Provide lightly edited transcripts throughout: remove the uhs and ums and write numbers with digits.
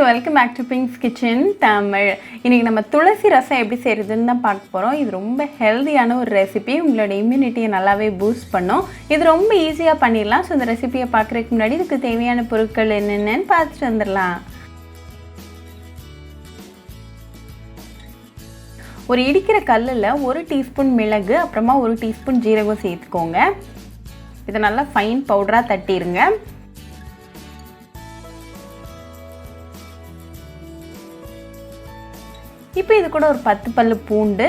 welcome back to Pink's Kitchen Tamil. இன்னைக்கு நம்ம துளசி ரசம் எப்படி செய்யறதுன்னு தான் பார்க்க போறோம். இது ரொம்ப ஹெல்தியான ஒரு ரெசிபி. உங்களோட இம்யூனிட்டியை நல்லாவே பூஸ்ட் பண்ணும். இது ரொம்ப ஈஸியா பண்ணிடலாம். சோ இந்த ரெசிபியை பார்க்கறதுக்கு முன்னாடி இதுக்கு தேவையான பொருட்கள் என்னென்னன்னு பார்த்துட்டு வந்துடலாம். ஒரு இடிக்கிற கல்லுல 1 டீஸ்பூன் மிளகு அப்புறமா 1 டீஸ்பூன் ஜீரகம் சேர்த்துக்கோங்க. இத நல்லா ஃபைன் பவுடரா தட்டிடுங்க. இப்போ இது கூட ஒரு 10 பல்லு பூண்டு,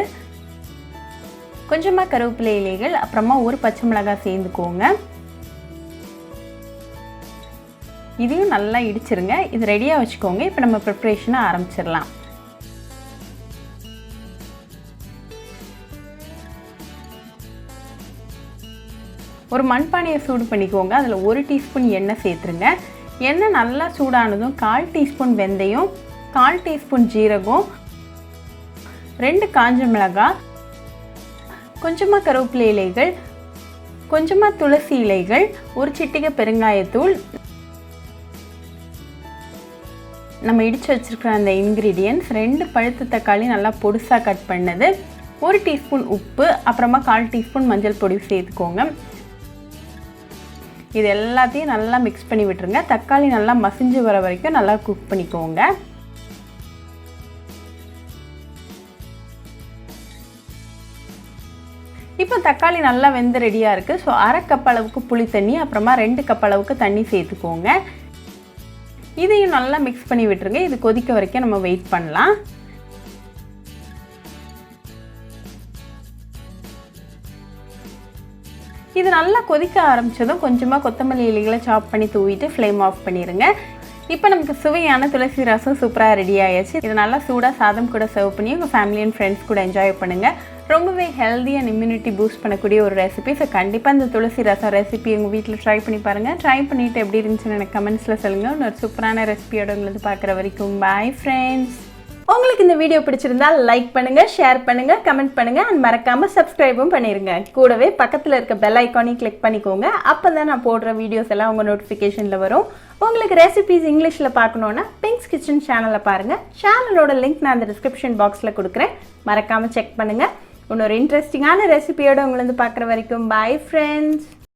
கொஞ்சமா கருவேப்பிலை இலைகள், அப்புறமா ஒரு பச்சை மிளகாய் சேர்த்துக்கோங்க. இதையும் நல்லா இடிச்சிருங்க. இது ரெடியா வச்சுக்கோங்க. இப்போ நம்ம ப்ரிப்பரேஷனை ஆரம்பிச்சிடலாம். ஒரு மண்பானையை சூடு பண்ணிக்கோங்க. அதில் 1 டீஸ்பூன் எண்ணெய் சேர்த்துருங்க. எண்ணெய் நல்லா சூடானதும் 1/4 டீஸ்பூன் வெந்தயம், 1/4 டீஸ்பூன் ஜீரகம், 2 காஞ்ச மிளகாய், கொஞ்சமாக கருவேப்பிலை இலைகள், கொஞ்சமாக துளசி இலைகள், ஒரு சிட்டிகை பெருங்காயத்தூள், நம்ம இடித்து வச்சுருக்கிற அந்த இன்க்ரீடியன்ட்ஸ், 2 பழுத்த தக்காளி நல்லா பொடிசாக கட் பண்ணது, 1 டீஸ்பூன் உப்பு, அப்புறமா 1/4 டீஸ்பூன் மஞ்சள் பொடி சேர்த்துக்கோங்க. இது எல்லாத்தையும் நல்லா மிக்ஸ் பண்ணி விட்டுருங்க. தக்காளி நல்லா மசிஞ்சு வர வரைக்கும் நல்லா குக் பண்ணிக்கோங்க. இப்போ தக்காளி நல்லா வெந்து ரெடியாக இருக்குது. ஸோ 1/2 கப் அளவுக்கு புளி தண்ணி, அப்புறமா 2 கப் அளவுக்கு தண்ணி சேர்த்துக்கோங்க. இதையும் நல்லா மிக்ஸ் பண்ணி விட்டுருங்க. இது கொதிக்க வரைக்கும் நம்ம வெயிட் பண்ணலாம். இது நல்லா கொதிக்க ஆரம்பித்ததும் கொஞ்சமாக கொத்தமல்லி இலைகளை சாப் பண்ணி தூவிட்டு ஃப்ளேம் ஆஃப் பண்ணிடுங்க. இப்போ நமக்கு சுவையான துளசி ரசம் சூப்பராக ரெடி ஆயிடுச்சு. இது நல்லா சூடாக சாதம் கூட சர்வ் பண்ணி உங்கள் ஃபேமிலி அண்ட் ஃப்ரெண்ட்ஸ் கூட என்ஜாய் பண்ணுங்கள். ரொம்பவே ஹெல்தி அண்ட் இம்யூனிட்டி பூஸ்ட் பண்ணக்கூடிய ஒரு ரெசிபி. ஸோ கண்டிப்பாக இந்த துளசி ரசம் ரெசிபி உங்கள் வீட்டில் ட்ரை பண்ணி பாருங்கள். ட்ரை பண்ணிவிட்டு எப்படி இருந்துச்சுன்னு எனக்கு கமெண்ட்ஸில் சொல்லுங்கள். இன்னொரு சூப்பரான ரெசிபியோட உங்களுக்கு பார்க்குற வரைக்கும் பாய் ஃப்ரெண்ட்ஸ். உங்களுக்கு இந்த வீடியோ பிடிச்சிருந்தா லைக் பண்ணுங்க, ஷேர் பண்ணுங்க, கமெண்ட் பண்ணுங்க அண்ட் மறக்காம சப்ஸ்கிரைபும் பண்ணிருங்க. கூடவே பக்கத்தில் இருக்க பெல் ஐக்கானையும் கிளிக் பண்ணிக்கோங்க. அப்பதான் நான் போடுற வீடியோஸ் எல்லாம் உங்க நோட்டிஃபிகேஷன்ல வரும். உங்களுக்கு ரெசிபிஸ் இங்கிலீஷ்ல பார்க்கணும்னா பிங்க்ஸ் கிச்சன் சேனலை பாருங்க. சேனலோட லிங்க் நான் அந்த டிஸ்கிரிப்ஷன் பாக்ஸ்ல கொடுக்குறேன். மறக்காம செக் பண்ணுங்க. இன்னொரு இன்ட்ரெஸ்டிங்கான ரெசிபியோட உங்களை வந்து பார்க்குற வரைக்கும் பாய் ஃப்ரெண்ட்ஸ்.